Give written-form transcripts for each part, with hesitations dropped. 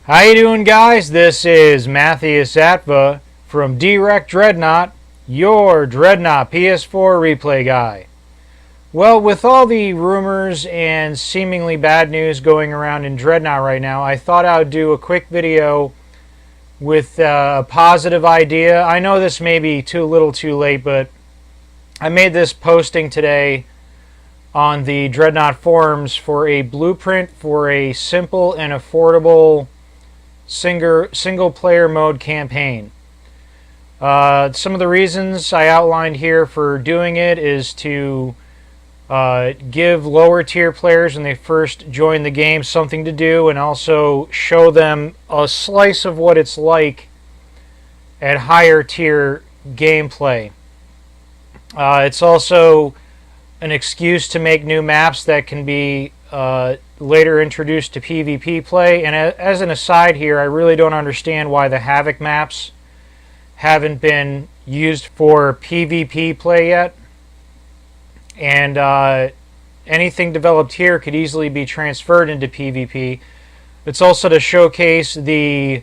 How you doing, guys? This is Matthias Atva from Direct Dreadnought, your Dreadnought PS4 replay guy. Well, with all the rumors and seemingly bad news going around in Dreadnought right now, I thought I would do a quick video with a positive idea. I know this may be too little too late, but I made this posting today on the Dreadnought Forums for a blueprint for a simple and affordable single player mode campaign. Some of the reasons I outlined here for doing it is to give lower tier players when they first join the game something to do, and also show them a slice of what it's like at higher tier gameplay. It's also an excuse to make new maps that can be later introduced to PvP play. And as an aside here, I really don't understand why the Havoc maps haven't been used for PvP play yet. And anything developed here could easily be transferred into PvP. It's also to showcase the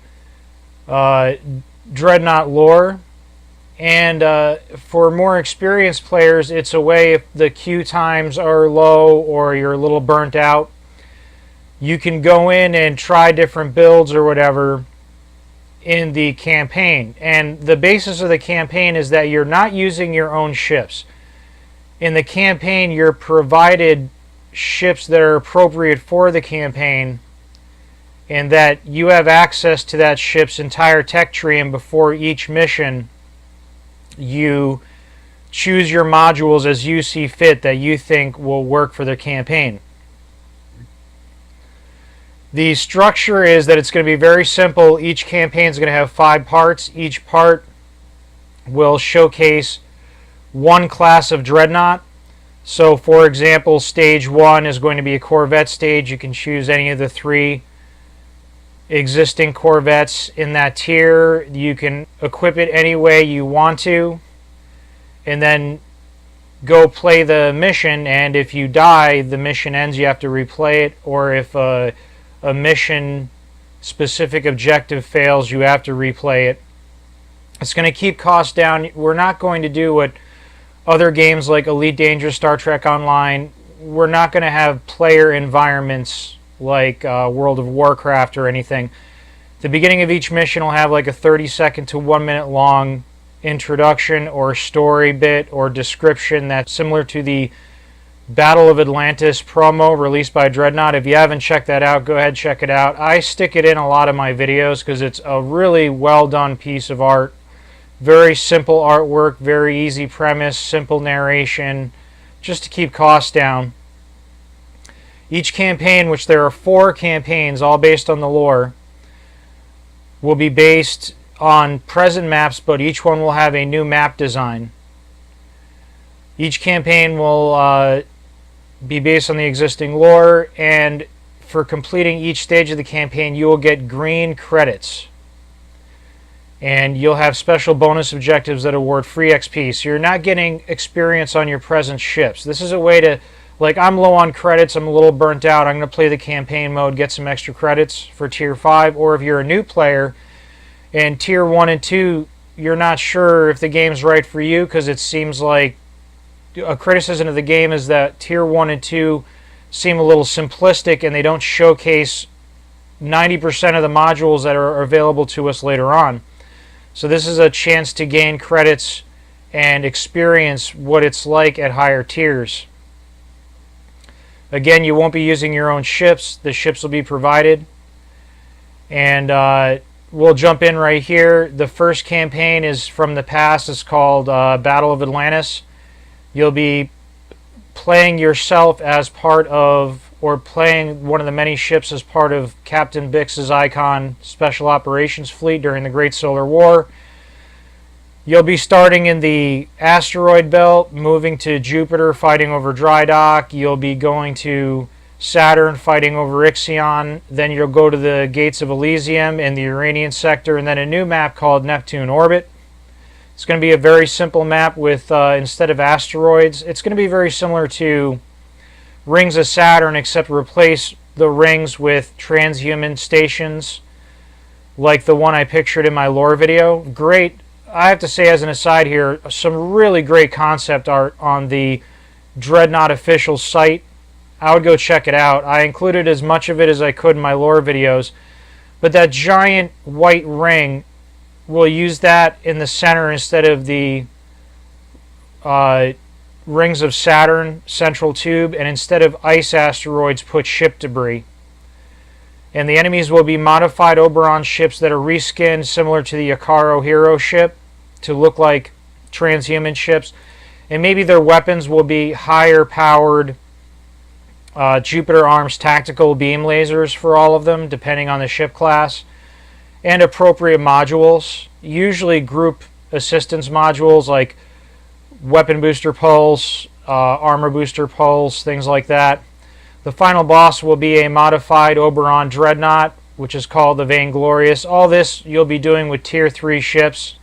Dreadnought lore. And for more experienced players, it's a way, if the queue times are low or you're a little burnt out, you can go in and try different builds or whatever in the campaign. And the basis of the campaign is that you're not using your own ships. In the campaign, you're provided ships that are appropriate for the campaign, and that you have access to that ship's entire tech tree, and before each mission you choose your modules as you see fit that you think will work for the campaign. The structure is that it's going to be very simple. Each campaign is going to have 5 parts. Each part will showcase one class of Dreadnought. So, for example, Stage 1 is going to be a Corvette stage. You can choose any of the 3 existing Corvettes in that tier. You can equip it any way you want to, and then go play the mission. And if you die, the mission ends. You have to replay it. Or if a mission specific objective fails, you have to replay it. It's going to keep costs down. We're not going to do what other games like Elite Dangerous, Star Trek Online. We're not going to have player environments like World of Warcraft or anything. The beginning of each mission will have like a 30-second to 1 minute long introduction or story bit or description that's similar to the Battle of Atlantis promo released by Dreadnought. If you haven't checked that out, go ahead, check it out. I stick it in a lot of my videos because it's a really well done piece of art. Very simple artwork, very easy premise, simple narration, just to keep costs down. Each campaign, which there are 4 campaigns, all based on the lore, will be based on present maps, but each one will have a new map design. Each campaign will be based on the existing lore, and for completing each stage of the campaign, you will get green credits. And you'll have special bonus objectives that award free XP. So you're not getting experience on your present ships. This is a way to, like, I'm low on credits, I'm a little burnt out, I'm going to play the campaign mode, get some extra credits for Tier 5. Or if you're a new player and Tier 1 and 2, you're not sure if the game's right for you, because it seems like a criticism of the game is that Tier 1 and 2 seem a little simplistic and they don't showcase 90% of the modules that are available to us later on. So this is a chance to gain credits and experience what it's like at higher tiers. Again, you won't be using your own ships. The ships will be provided. And we'll jump in right here. The first campaign is from the past. It's called Battle of Atlantis. You'll be playing yourself as part of, or playing one of the many ships as part of Captain Bix's Icon Special Operations Fleet during the Great Solar War. You'll be starting in the asteroid belt, moving to Jupiter, fighting over Drydock. You'll be going to Saturn, fighting over Ixion. Then you'll go to the Gates of Elysium in the Uranian sector, and then a new map called Neptune Orbit. It's going to be a very simple map with, instead of asteroids, it's going to be very similar to Rings of Saturn, except replace the rings with transhuman stations like the one I pictured in my lore video. Great, I have to say as an aside here, some really great concept art on the Dreadnought official site. I would go check it out. I included as much of it as I could in my lore videos. But that giant white ring, we'll use that in the center instead of the rings of Saturn central tube, and instead of ice asteroids, put ship debris. And the enemies will be modified Oberon ships that are reskinned similar to the Akaro hero ship to look like transhuman ships. And maybe their weapons will be higher powered Jupiter Arms tactical beam lasers for all of them, depending on the ship class. And appropriate modules, usually group assistance modules like weapon booster pulse, armor booster pulse, things like that. The final boss will be a modified Oberon Dreadnought, which is called the Vainglorious. All this you'll be doing with Tier 3 ships.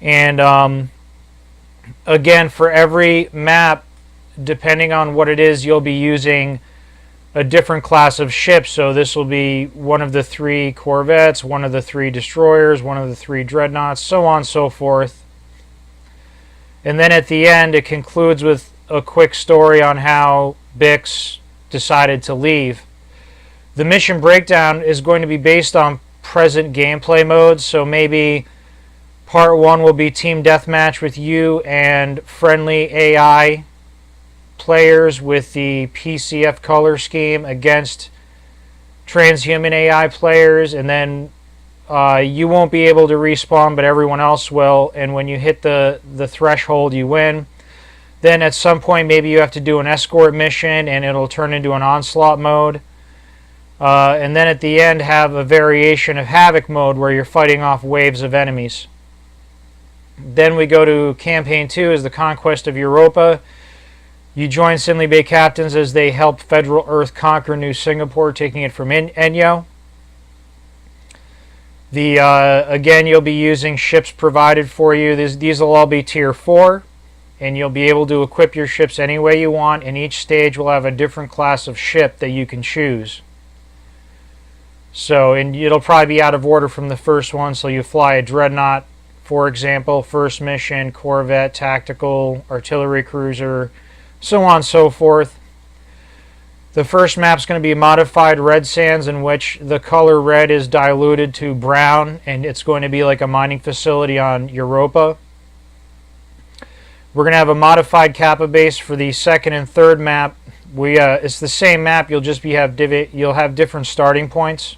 And again, for every map, depending on what it is, you'll be using a different class of ship. So this will be one of the 3 corvettes, one of the 3 destroyers, one of the 3 dreadnoughts, so on and so forth. And then at the end, it concludes with a quick story on how Bix decided to leave. The mission breakdown is going to be based on present gameplay modes, so maybe part 1 will be team deathmatch with you and friendly AI players with the PCF color scheme against transhuman AI players, and then you won't be able to respawn, but everyone else will, and when you hit the threshold, you win. Then at some point, maybe you have to do an escort mission, and it'll turn into an onslaught mode. And then at the end, have a variation of havoc mode where you're fighting off waves of enemies. Then we go to Campaign 2 as the Conquest of Europa. You join Sinley Bay captains as they help Federal Earth conquer New Singapore, taking it from Enyo. Again, you'll be using ships provided for you. These will all be Tier 4, and you'll be able to equip your ships any way you want, and each stage will have a different class of ship that you can choose. So, and it'll probably be out of order from the first one, so you fly a Dreadnought, for example, first mission, Corvette, Tactical, Artillery Cruiser, so on and so forth. The first map is going to be modified red sands, in which the color red is diluted to brown, and it's going to be like a mining facility on Europa. We're going to have a modified Kappa base for the second and third map. It's the same map, you'll have different starting points.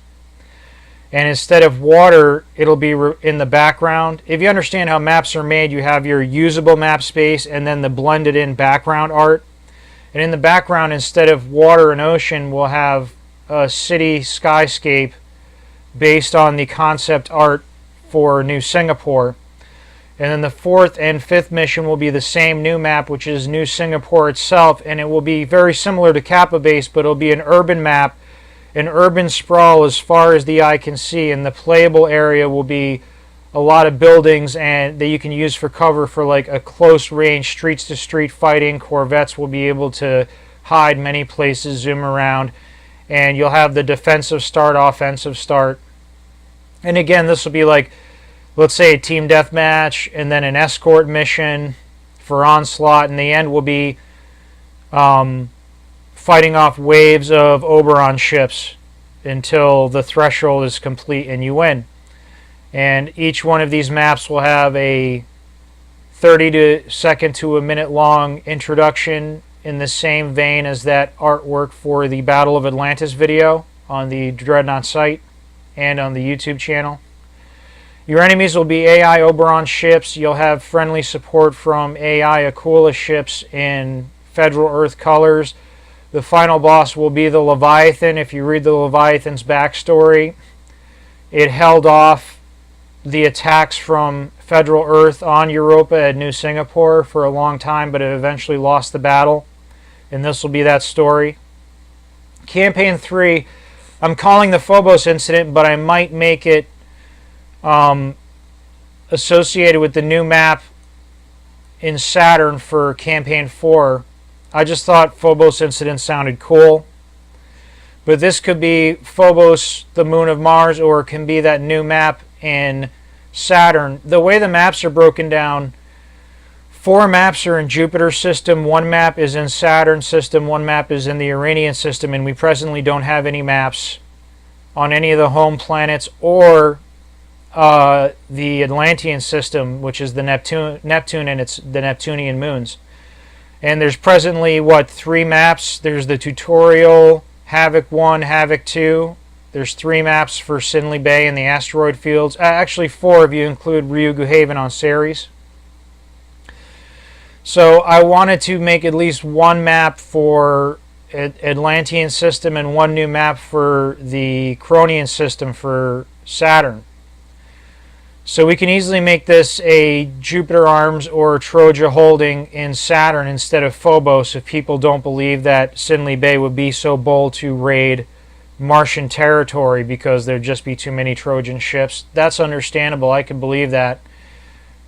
And instead of water, it'll be in the background. If you understand how maps are made, you have your usable map space and then the blended in background art. And in the background, instead of water and ocean, we'll have a city skyscape based on the concept art for New Singapore. And then the fourth and fifth mission will be the same new map, which is New Singapore itself, and it will be very similar to Kappa Base, but it'll be an urban map, an urban sprawl as far as the eye can see, and the playable area will be a lot of buildings and that you can use for cover for like a close range streets to street fighting. Corvettes will be able to hide many places, zoom around, and you'll have the defensive start, offensive start. And again, this will be like, let's say a team deathmatch and then an escort mission for onslaught, and the end will be fighting off waves of Oberon ships until the threshold is complete and you win. And each one of these maps will have a 30-second to a minute long introduction in the same vein as that artwork for the Battle of Atlantis video on the Dreadnought site and on the YouTube channel. Your enemies will be AI Oberon ships. You'll have friendly support from AI Aquila ships in Federal Earth colors. The final boss will be the Leviathan. If you read the Leviathan's backstory, it held off the attacks from Federal Earth on Europa at New Singapore for a long time, but it eventually lost the battle. And this will be that story. Campaign 3, I'm calling the Phobos incident, but I might make it associated with the new map in Saturn for Campaign 4. I just thought Phobos incident sounded cool. But this could be Phobos, the moon of Mars, or it can be that new map in Saturn. The way the maps are broken down, 4 maps are in Jupiter's system, 1 map is in Saturn's system, 1 map is in the Uranian system, and we presently don't have any maps on any of the home planets or the Atlantean system, which is the Neptune and the Neptunian moons. And there's presently, 3 maps? There's the tutorial, Havoc 1, Havoc 2. There's 3 maps for Sinley Bay and the asteroid fields. Actually 4 if you include Ryugu Haven on Ceres. So I wanted to make at least 1 map for Atlantean system and 1 new map for the Cronian system for Saturn. So we can easily make this a Jupiter Arms or Troja holding in Saturn instead of Phobos if people don't believe that Sinley Bay would be so bold to raid Martian territory because there'd just be too many Trojan ships. That's understandable. I can believe that.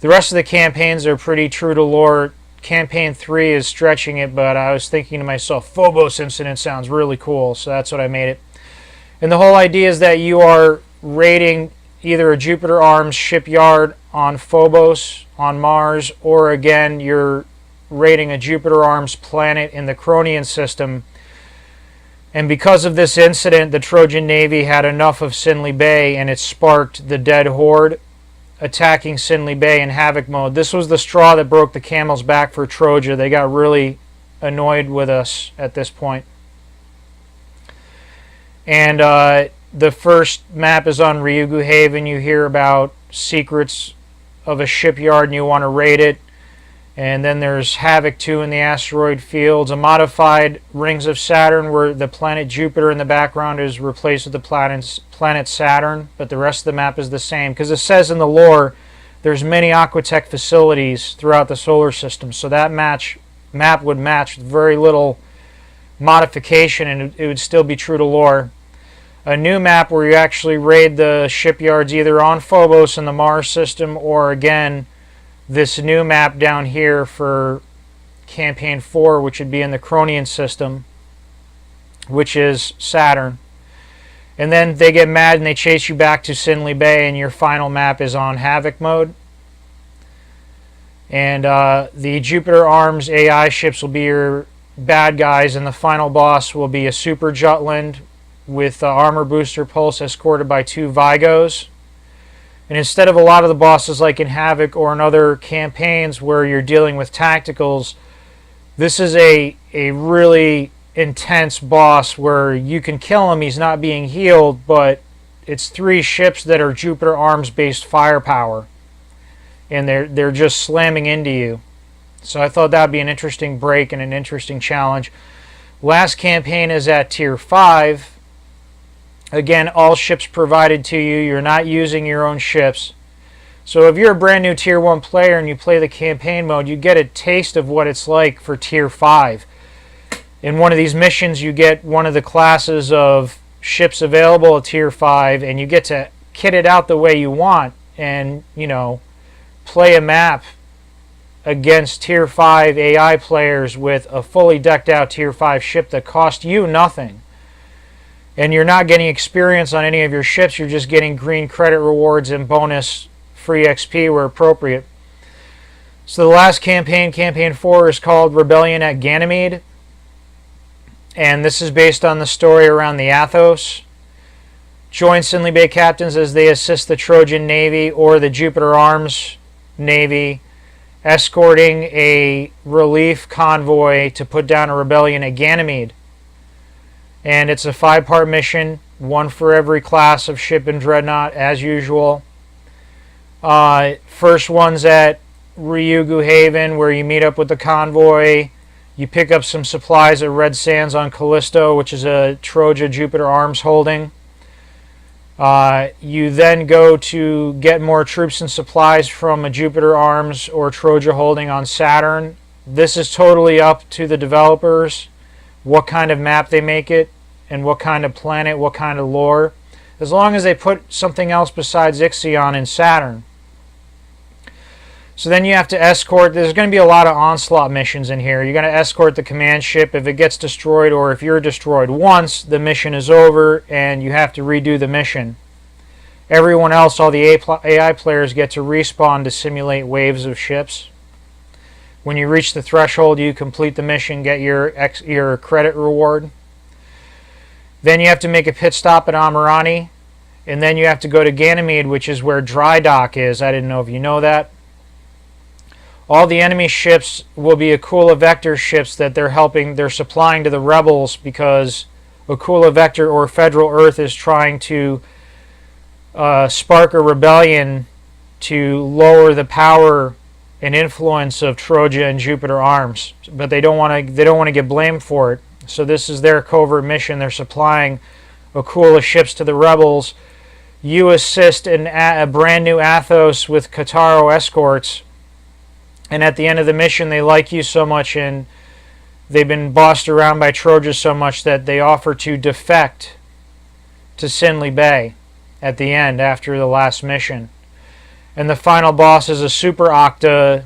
The rest of the campaigns are pretty true to lore. Campaign 3 is stretching it, but I was thinking to myself, Phobos incident sounds really cool, so that's what I made it. And the whole idea is that you are raiding either a Jupiter Arms shipyard on Phobos, on Mars, or again, you're raiding a Jupiter Arms planet in the Cronian system. And because of this incident, the Trojan Navy had enough of Sinley Bay, and it sparked the Dead Horde attacking Sinley Bay in Havoc mode. This was the straw that broke the camel's back for Troja. They got really annoyed with us at this point. And the first map is on Ryugu Haven. You hear about secrets of a shipyard and you want to raid it. And then there's Havoc 2 in the asteroid fields. A modified Rings of Saturn where the planet Jupiter in the background is replaced with the planet Saturn. But the rest of the map is the same. Because it says in the lore there's many Aquatech facilities throughout the solar system. So that map would match with very little modification and it would still be true to lore. A new map where you actually raid the shipyards either on Phobos in the Mars system or again this new map down here for Campaign 4, which would be in the Cronian system, which is Saturn. And then they get mad and they chase you back to Sinley Bay and your final map is on Havoc mode. And the Jupiter Arms AI ships will be your bad guys and the final boss will be a Super Jutland with armor booster pulse escorted by 2 Vigos. And instead of a lot of the bosses like in Havoc or in other campaigns where you're dealing with tacticals, this is a really intense boss where you can kill him, he's not being healed, but it's 3 ships that are Jupiter Arms based firepower. And they're just slamming into you. So I thought that would be an interesting break and an interesting challenge. Last campaign is at Tier 5. Again, all ships provided to you. You're not using your own ships. So if you're a brand new Tier 1 player and you play the campaign mode, you get a taste of what it's like for Tier 5. In one of these missions, you get one of the classes of ships available at Tier 5, and you get to kit it out the way you want and, you know, play a map against Tier 5 AI players with a fully decked out Tier 5 ship that cost you nothing. And you're not getting experience on any of your ships, you're just getting green credit rewards and bonus free XP where appropriate. So the last campaign, Campaign 4, is called Rebellion at Ganymede. And this is based on the story around the Athos. Join Sinley Bay captains as they assist the Trojan Navy or the Jupiter Arms Navy, escorting a relief convoy to put down a rebellion at Ganymede. And it's a 5-part mission, 1 for every class of ship in Dreadnought, as usual. First one's at Ryugu Haven, where you meet up with the convoy. You pick up some supplies at Red Sands on Callisto, which is a Troja Jupiter Arms holding. You then go to get more troops and supplies from a Jupiter Arms or Troja holding on Saturn. This is totally up to the developers, what kind of map they make it, and what kind of planet, what kind of lore. As long as they put something else besides Ixion in Saturn. So then you have to escort. There's going to be a lot of onslaught missions in here. You're going to escort the command ship. If it gets destroyed, or if you're destroyed once, the mission is over and you have to redo the mission. Everyone else, all the AI players, get to respawn to simulate waves of ships. When you reach the threshold, you complete the mission, get your credit reward. Then you have to make a pit stop at Amirani, and then you have to go to Ganymede, which is where dry dock is. I didn't know if you know that. All the enemy ships will be Aquila Vector ships that they're supplying to the rebels, because Aquila Vector, or Federal Earth, is trying to spark a rebellion to lower the power and influence of Troja and Jupiter arms, but they don't want to get blamed for it. So this is their covert mission. They're supplying Aquila ships to the rebels. You assist in a brand new Athos with Kataro escorts, and at the end of the mission, they like you so much and they've been bossed around by Troja so much that they offer to defect to Sinley Bay at the end after the last mission. And the final boss is a Super Octa,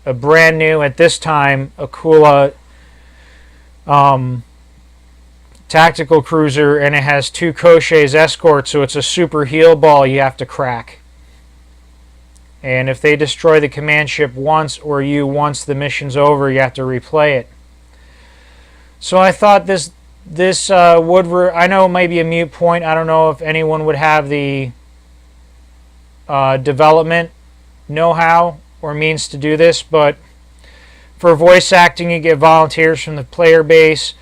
a brand new, at this time, Aquila tactical cruiser, and it has 2 Koshay's escorts, so it's a super heal ball you have to crack. And if they destroy the command ship once, or you once the mission's over, you have to replay it. So I thought this I know it might be a mute point. I don't know if anyone would have the development know-how or means to do this, but for voice acting, you get volunteers from the player base.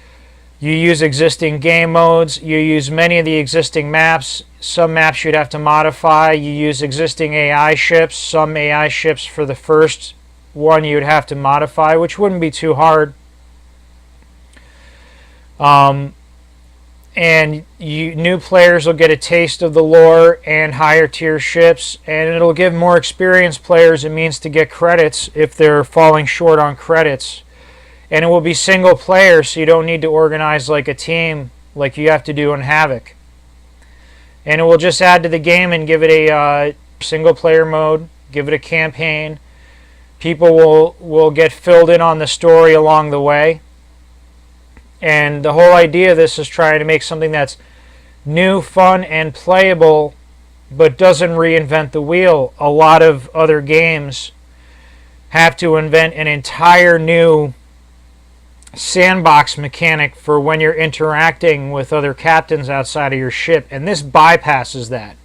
You use existing game modes. You use many of the existing maps. Some maps you'd have to modify. You use existing AI ships. Some AI ships for the first one you'd have to modify, which wouldn't be too hard. And new players will get a taste of the lore and higher tier ships, and it'll give more experienced players a means to get credits if they're falling short on credits. And it will be single player, so you don't need to organize like a team like you have to do in Havoc. And it will just add to the game and give it a single player mode, give it a campaign. People will get filled in on the story along the way. And the whole idea of this is trying to make something that's new, fun, and playable, but doesn't reinvent the wheel. A lot of other games have to invent an entire new sandbox mechanic for when you're interacting with other captains outside of your ship, and this bypasses that.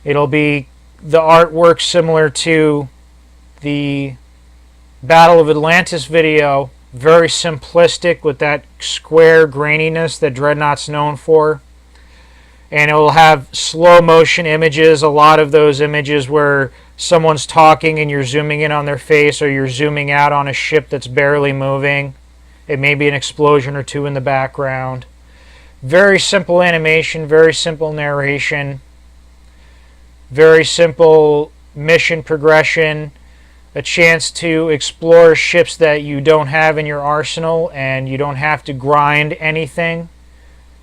It'll be the artwork similar to the Battle of Atlantis video, very simplistic with that square graininess that Dreadnought's known for. And it will have slow motion images, a lot of those images where someone's talking and you're zooming in on their face, or you're zooming out on a ship that's barely moving. It may be an explosion or two in the background. Very simple animation, very simple narration, very simple mission progression, a chance to explore ships that you don't have in your arsenal, and you don't have to grind anything.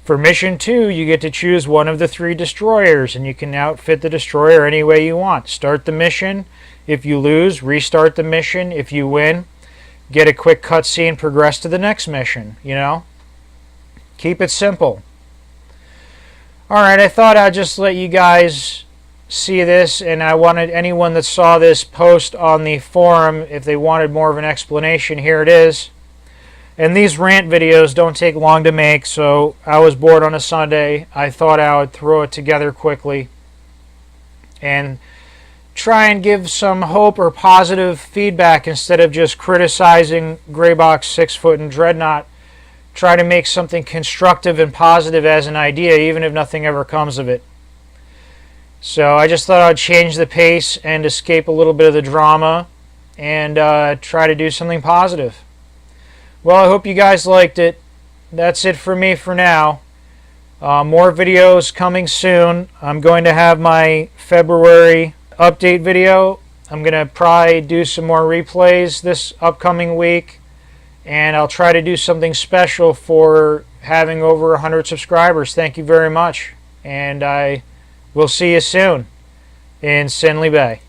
For mission 2, you get to choose one of the 3 destroyers, and you can outfit the destroyer any way you want. Start the mission. If you lose, restart the mission. If you win, get a quick cutscene, progress to the next mission, you know? Keep it simple. Alright, I thought I'd just let you guys see this, and I wanted anyone that saw this post on the forum, if they wanted more of an explanation, here it is. And these rant videos don't take long to make, so I was bored on a Sunday. I thought I would throw it together quickly and try and give some hope or positive feedback instead of just criticizing Greybox, 6-Foot, and Dreadnought. Try to make something constructive and positive as an idea, even if nothing ever comes of it. So I just thought I'd change the pace and escape a little bit of the drama and try to do something positive. Well, I hope you guys liked it. That's it for me for now. More videos coming soon. I'm going to have my February update video. I'm going to probably do some more replays this upcoming week. And I'll try to do something special for having over 100 subscribers. Thank you very much. And I will see you soon in Sinley Bay.